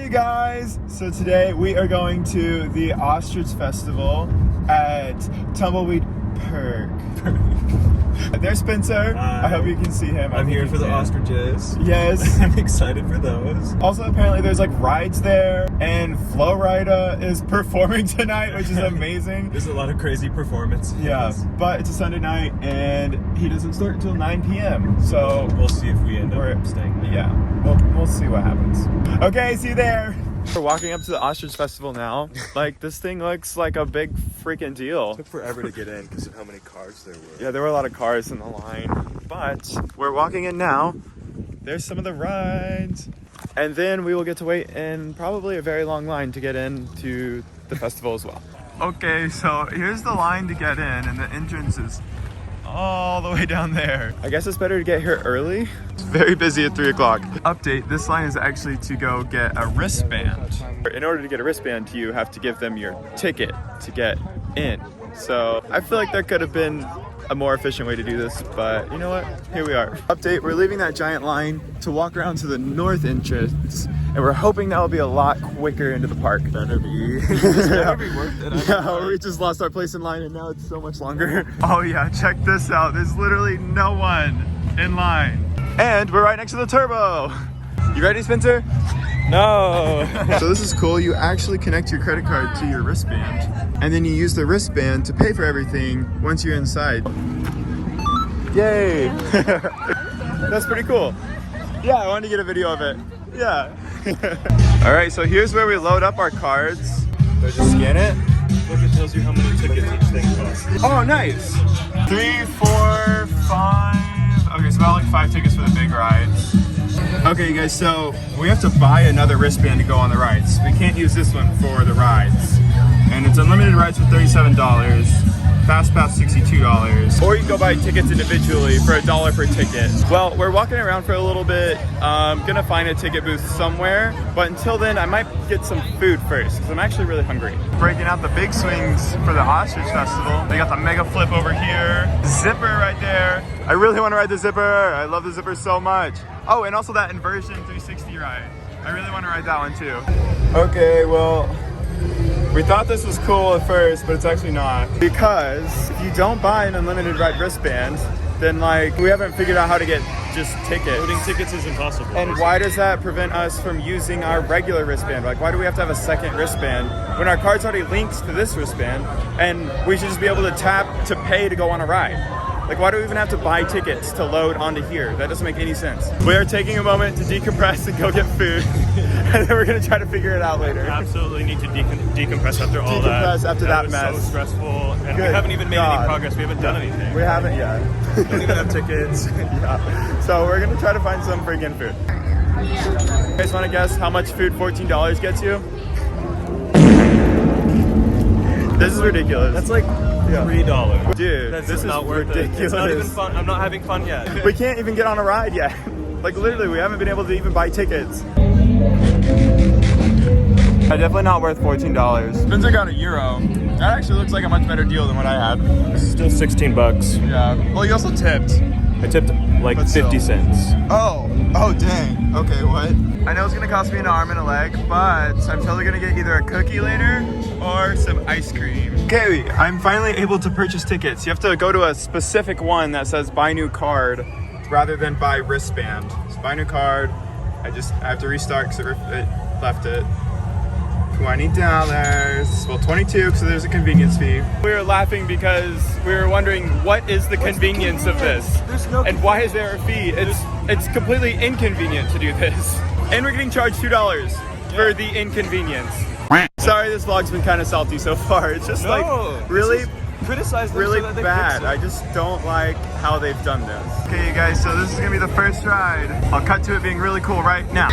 Hey guys! So today we are going to the Ostrich Festival at Tumbleweed Park. There's Spencer. Hi. I hope you can see him. I'm here for the ostriches. Yes. I'm excited for those. Also, apparently there's like rides there, and Flowrida is performing tonight, which is amazing. There's a lot of crazy performances. Yeah, but it's a Sunday night, and he doesn't start until 9 p.m. So we'll see if we end up staying there. Yeah, we'll see what happens. Okay, see you there. We're walking up to the Ostrich Festival now. Like, this thing looks like a big freaking deal. It took forever to get in because of how many cars there were. Yeah, there were a lot of cars in the line, but we're walking in now. There's some of the rides, and then we will get to wait in probably a very long line to get into the festival as well. Okay, so here's the line to get in, and the entrance is all the way down there. I guess it's better to get here early. It's very busy at 3 o'clock. Update, this line is actually to go get a wristband. In order to get a wristband, you have to give them your ticket to get in. So I feel like there could have been a more efficient way to do this, but you know what? Here we are. Update, we're leaving that giant line to walk around to the north entrance, and we're hoping that will be a lot quicker into the park. Better be. Better be worth it. Yeah, we just lost our place in line and now it's so much longer. Oh yeah, check this out. There's literally no one in line. And we're right next to the turbo. You ready, Spencer? No. So this is cool. You actually connect your credit card to your wristband, and then you use the wristband to pay for everything once you're inside. Yay! That's pretty cool. Yeah, I wanted to get a video of it. Yeah. All right, so here's where we load up our cards. So just scan it. Look, it tells you how many tickets each thing costs. Oh, nice. 3, 4, 5. Okay, so about like 5 tickets for the big rides. Okay, guys, so we have to buy another wristband to go on the rides. We can't use this one for the rides. And it's unlimited rides for $37. Fast Pass $62, or you can go buy tickets individually for $1 per ticket. Well, we're walking around for a little bit. Gonna find a ticket booth somewhere, but until then I might get some food first because I'm actually really hungry. Breaking out the big swings for the Ostrich Festival. They got the mega flip over here, zipper right there. I really want to ride the zipper. I love the zipper so much. Oh, and also that inversion 360 ride. I really want to ride that one too. Okay, well, we thought this was cool at first, but it's actually not. Because if you don't buy an unlimited ride wristband, then like we haven't figured out how to get just tickets. Loading tickets is impossible. And why does that prevent us from using our regular wristband? Like, why do we have to have a second wristband when our card's already linked to this wristband and we should just be able to tap to pay to go on a ride? Like, why do we even have to buy tickets to load onto here? That doesn't make any sense. We are taking a moment to decompress and go get food. And then we're gonna try to figure it out later. We absolutely need to decompress after all that. Decompress after that mess. So stressful. And Good we haven't even made God. any progress. We haven't done anything. We haven't yet. We don't even have tickets. Yeah. So we're gonna try to find some freaking food. You guys wanna guess how much food $14 gets you? This is ridiculous. That's like $3. Dude, That's this is not worth ridiculous. it. It's not even fun. I'm not having fun yet. We can't even get on a ride yet. Like literally, we haven't been able to even buy tickets. Definitely not worth $14. Spencer got €1. That actually looks like a much better deal than what I had. This is still 16 bucks. Yeah. Well, you also tipped. I tipped like 50 cents. Oh dang. Okay, what? I know it's gonna cost me an arm and a leg, but I'm totally gonna get either a cookie later or some ice cream. Okay, I'm finally able to purchase tickets. You have to go to a specific one that says buy new card rather than buy wristband. So buy new card. I have to restart because it left it. $20. Well, 22 because there's a convenience fee. We were laughing because we were wondering what is the convenience of this? And why is there a fee? It's completely inconvenient to do this. And we're getting charged $2 for the inconvenience. Sorry, this vlog's been kind of salty so far. It's just like really criticize them really so that they bad. fix it. I just don't like how they've done this. Okay, you guys, so this is gonna be the first ride. I'll cut to it being really cool right now.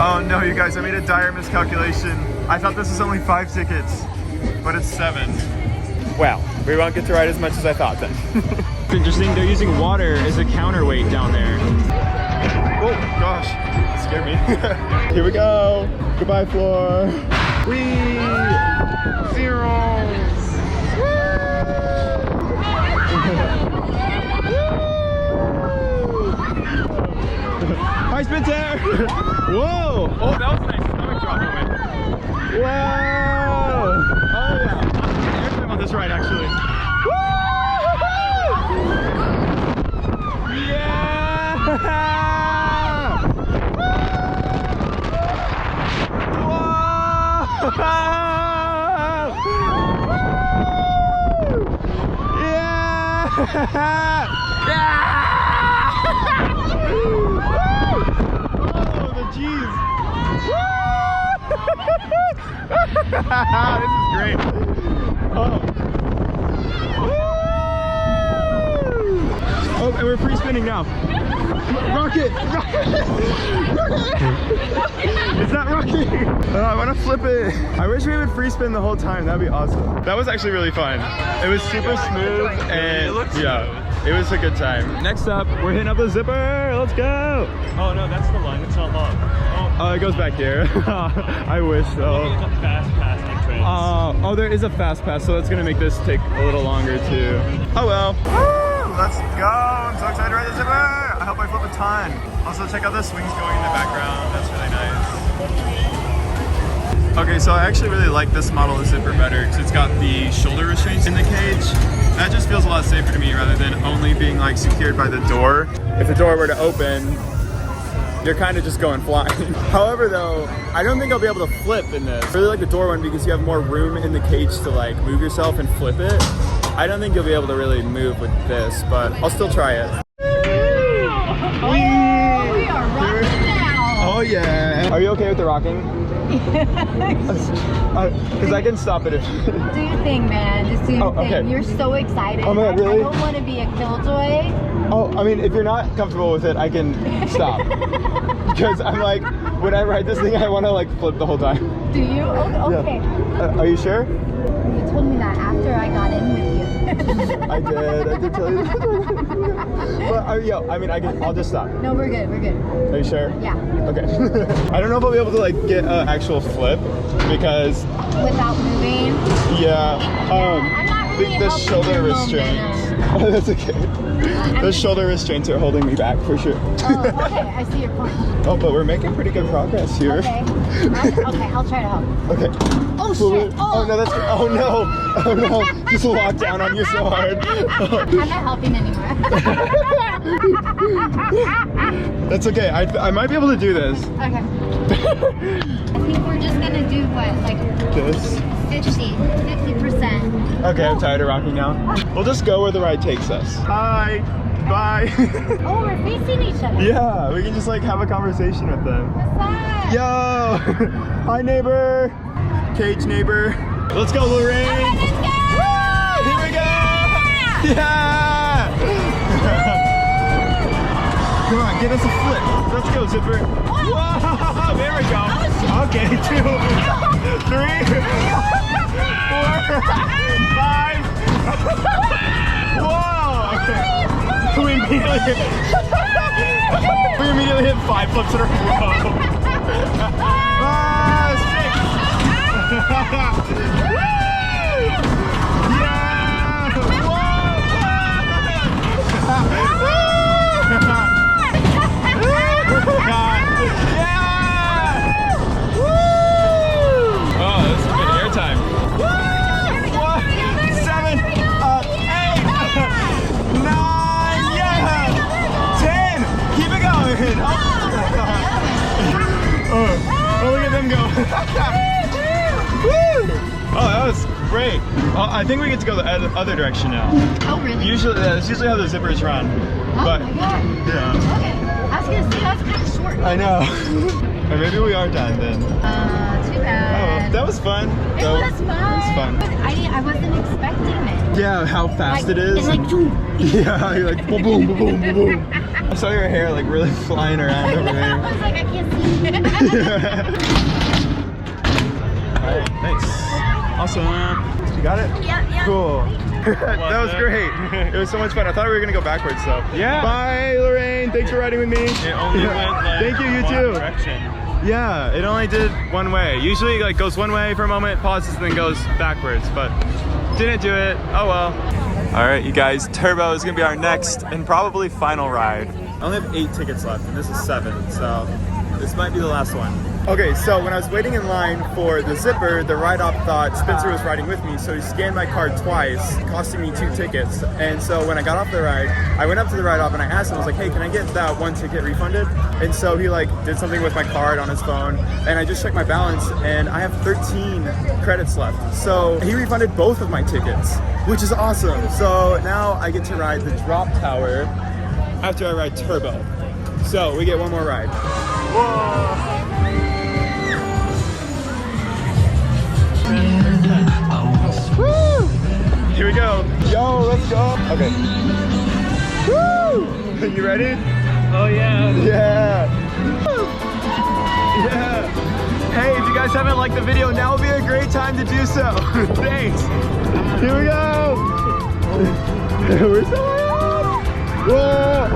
Oh no, you guys, I made a dire miscalculation. I thought this was only 5 tickets, but it's 7. Wow, we won't get to ride as much as I thought then. Interesting, they're using water as a counterweight down there. Oh gosh, it scared me. Here we go. Goodbye, floor. Whee! Zeros! Woo! High spin tear! Whoa! Oh, that was a nice stomach drop moment. Whoa! Oh yeah. Airtime on this ride actually. Woo! Yeah! Whoa! Yeah! Oh, the G's! This is great. Oh. Oh, and we're free spinning now. Rocket! It's not rocking! I want to flip it. I wish we would free spin the whole time. That'd be awesome. That was actually really fun. It was super smooth and yeah, it was a good time. Next up, we're hitting up the zipper. Let's go! Oh no, that's the line. It's not long. Oh, it goes back here. I wish so. Looking at the fast pass entrance. Oh, there is a fast pass, so that's gonna make this take a little longer too. Oh well. Woo, let's go! I'm so excited to ride the zipper. I hope I flip a ton. Also, check out the swings going in the background. That's really nice. Okay, so I actually really like this model of zipper better because it's got the shoulder restraints in the cage. That just feels a lot safer to me rather than only being like secured by the door. If the door were to open, you're kind of just going flying. However though, I don't think I'll be able to flip in this. I really like the door one because you have more room in the cage to like move yourself and flip it. I don't think you'll be able to really move with this, but I'll still try it. We are rocking now. Oh yeah. Are you okay with the rocking? Because I can stop it if... Do your thing, man. Just do your thing. Okay. You're so excited. Oh my God, really? I don't want to be a killjoy. Oh, I mean, if you're not comfortable with it, I can stop. Because I'm like, when I ride this thing, I want to like flip the whole time. Do you? Okay. Yeah. Are you sure? You told me that after I got in with you. I did tell you that. But, yeah, I mean, I'll just stop. No, we're good. We're good. Are you sure? Yeah. Okay. I don't know if I'll be able to like get an actual flip because... Without moving? Yeah. I'm not really The shoulder restraints. Oh, that's okay. The shoulder restraints are holding me back for sure. Oh, okay. I see your point. Oh, but we're making pretty good progress here. Okay. Okay, I'll try to help. Okay. Oh, shit. Oh no, that's... Oh no. Oh no. Just locked down on you so hard. I'm not helping anymore. That's okay. I might be able to do this. Okay. I think we're just gonna do what, like This. 50%. Okay, I'm tired of rocking now. We'll just go where the ride takes us. Hi. Bye. Oh, we're facing each other. Yeah, we can just like have a conversation with them. What's that? Yo! Hi, neighbor. Cage neighbor. Let's go, Lorraine. Okay, let's go! Woo! Here we go! Yeah! Come on, get us a flip. Let's go, Zipper. Whoa! There we go. Okay, 2, 3, 4, 5. Whoa! Okay. We immediately hit 5 flips in a row. 6. Woo! Yeah! Whoa! Yeah! Woo! Oh, this is good airtime. Woo! 7, 8, 9, yeah! 10! Keep it going! Oh, look at them go. Woo! Oh, that was great. I think we get to go the other direction now. Oh, really? Usually, that's usually how the zippers run. Oh, But, my God. yeah. Okay. I was going to say, that's kind of short. I know. Or maybe we are done then. Too bad. Oh, that was fun. It was fun. It was fun. I wasn't expecting it. Yeah, how fast Like, it is. It's like, boom. Yeah, you're like boom, boom, boom, boom, boom, boom. I saw your hair like really flying around over I there. was like, I can't see it. Alright, thanks. Awesome. You got it? Yeah. Cool. That was great. It was so much fun. I thought we were gonna go backwards, so. Yeah. Bye, Lorraine. Thanks for riding with me. It only went like Thank you, you one too. direction. Yeah, it only did one way. Usually it like goes one way for a moment, pauses, and then goes backwards, but didn't do it. Oh well. All right, you guys, Turbo is gonna be our next and probably final ride. I only have 8 tickets left, and this is 7, so this might be the last one. Okay, so when I was waiting in line for the zipper, the ride-op thought Spencer was riding with me, so he scanned my card twice, costing me 2 tickets. And so when I got off the ride, I went up to the ride-op and I asked him, I was like, hey, can I get that 1 ticket refunded? And so he like did something with my card on his phone, and I just checked my balance, and I have 13 credits left. So he refunded both of my tickets, which is awesome. So now I get to ride the drop tower after I ride Turbo. So we get one more ride. Whoa! Woo! Here we go. Yo, let's go. Okay. Woo! You ready? Oh yeah. Yeah. Woo! Yeah. Hey, if you guys haven't liked the video, now would be a great time to do so. Thanks. Here we go. We're so up. Whoa!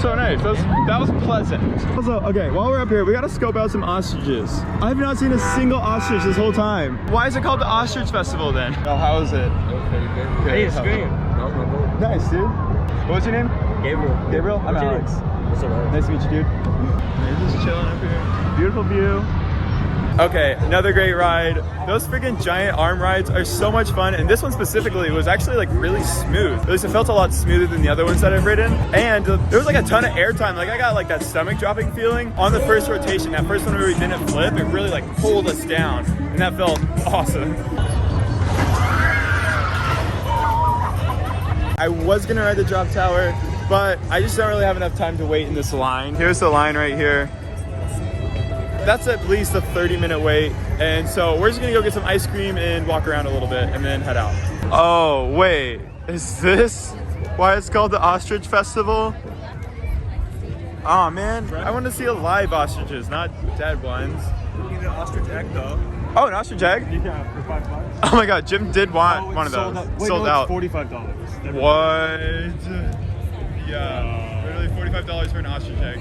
So nice. That was pleasant. Also, okay, while we're up here, we gotta scope out some ostriches. I have not seen a single ostrich this whole time. Why is it called the Ostrich Festival then? Oh, how is it? Hey, scream. Nice, dude. What's your name? Gabriel. Gabriel? I'm Alex. What's up, Alex? Nice to meet you, dude. You're just chilling up here. Beautiful view. Okay, another great ride. Those freaking giant arm rides are so much fun, and this one specifically was actually like really smooth. At least it felt a lot smoother than the other ones that I've ridden, and there was like a ton of airtime. Like I got like that stomach dropping feeling on the first rotation. That first one where we didn't flip, it really like pulled us down, and that felt awesome. I was gonna ride the drop tower, but I just don't really have enough time to wait in this line. Here's the line right here. That's at least a 30-minute wait, and so we're just gonna go get some ice cream and walk around a little bit and then head out. Oh wait, is this why it's called the Ostrich Festival? Oh man, I want to see live ostriches, not dead ones. You need an ostrich egg though. Oh, an ostrich egg? Yeah, for $5. Oh my god, Jim did want one of those. Sold out. $45. What? Yeah, literally $45 for an ostrich egg.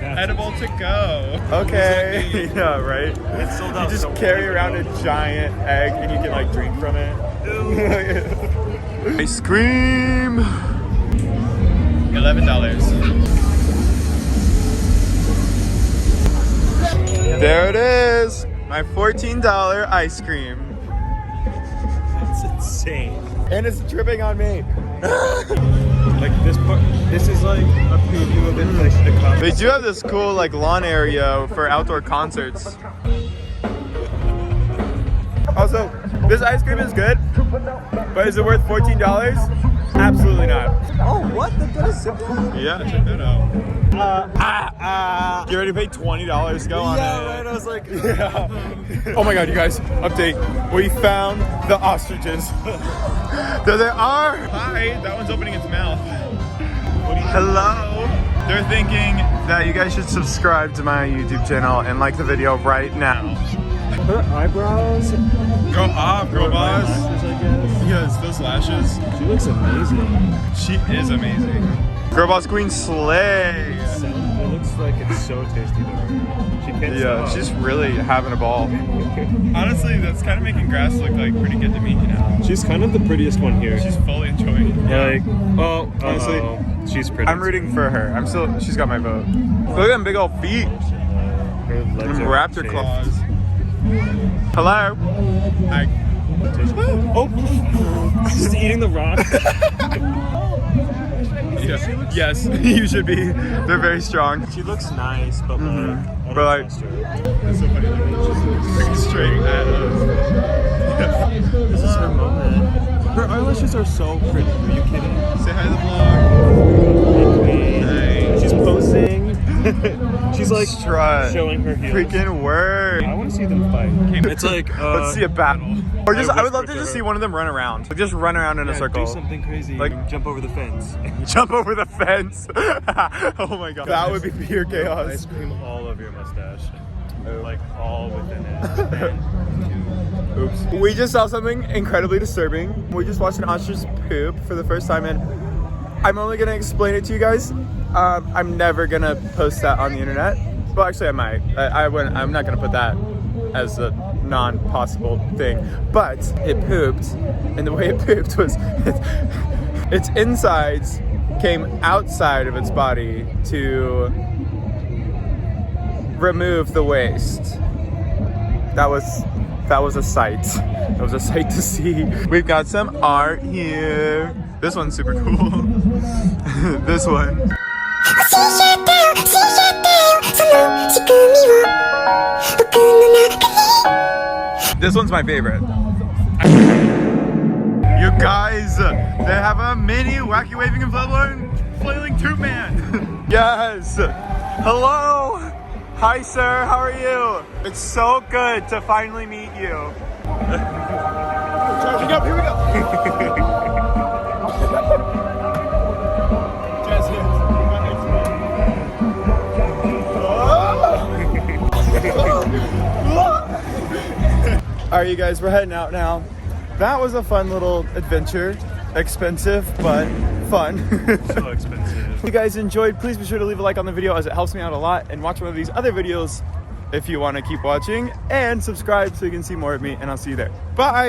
Edible to go. Okay. Yeah, right. It's sold out. You just carry around a giant egg and you can like drink from it. Ice cream. $11. There it is. My $14 ice cream. That's insane. And it's dripping on me. Like this part, this is like a preview of Inflation to Come. They do have this cool like lawn area for outdoor concerts. Also, this ice cream is good, but is it worth $14? Absolutely not. Oh, what? They've got a zipper? Yeah, check that out. You ready to pay $20 to go on it? Yeah, right. I was like, Yeah. Oh my god, you guys, update. We found the ostriches. There they are. Hi, that one's opening its mouth. Hello. They're thinking that you guys should subscribe to my YouTube channel and like the video right now. her eyebrows. Go off, girl boss. Lashes, I guess. Yes, those lashes. She looks amazing. She is amazing. Girl boss queen slay. It looks like it's so tasty though. She can't stop. She's really having a ball. Honestly, that's kind of making grass look like pretty good to me now. She's kind of the prettiest one here. She's fully enjoying it. Like, oh, honestly, she's pretty. I'm rooting for her. She's got my vote. Look at them big old feet. Her legs And are raptor shaved. claws. Hello. Hi. Oh, she's eating the rock. Yeah. Yes, you should be. They're very strong. She looks nice, but like, I don't But like, trust her. it's so funny. She's looking straight at us. This is her moment. Her eyelashes are so pretty. Are you kidding? Say hi to the vlog. Nice. She's posing. She's She's like strut. showing her heels. Freaking word. I want to see them fight. It's like Let's see a battle. Or just I would love to whisper just to see her. one of them run around. Like, just run around in a circle. Do something crazy. Like- jump over the fence. Jump over the fence. Oh my god. That would be pure Ice chaos. cream all over your mustache. Like all within it. Oops. We just saw something incredibly disturbing. We just watched an ostrich poop for the first time, and I'm only gonna explain it to you guys. I'm never gonna post that on the internet. Well, actually, I might. I'm not gonna put that as a non-possible thing. But it pooped, and the way it pooped was its insides came outside of its body to remove the waste. That was a sight. That was a sight to see. We've got some art here. This one's super cool. This one. This one's my favorite. You guys, they have a mini wacky waving and flailing tube man. Yes. Hello. Hi, sir. How are you? It's so good to finally meet you. Charging up. Here we go. All right, you guys, we're heading out now. That was a fun little adventure. Expensive, but fun. So expensive. If you guys enjoyed, please be sure to leave a like on the video as it helps me out a lot, and watch one of these other videos if you want to keep watching, and subscribe so you can see more of me, and I'll see you there. Bye!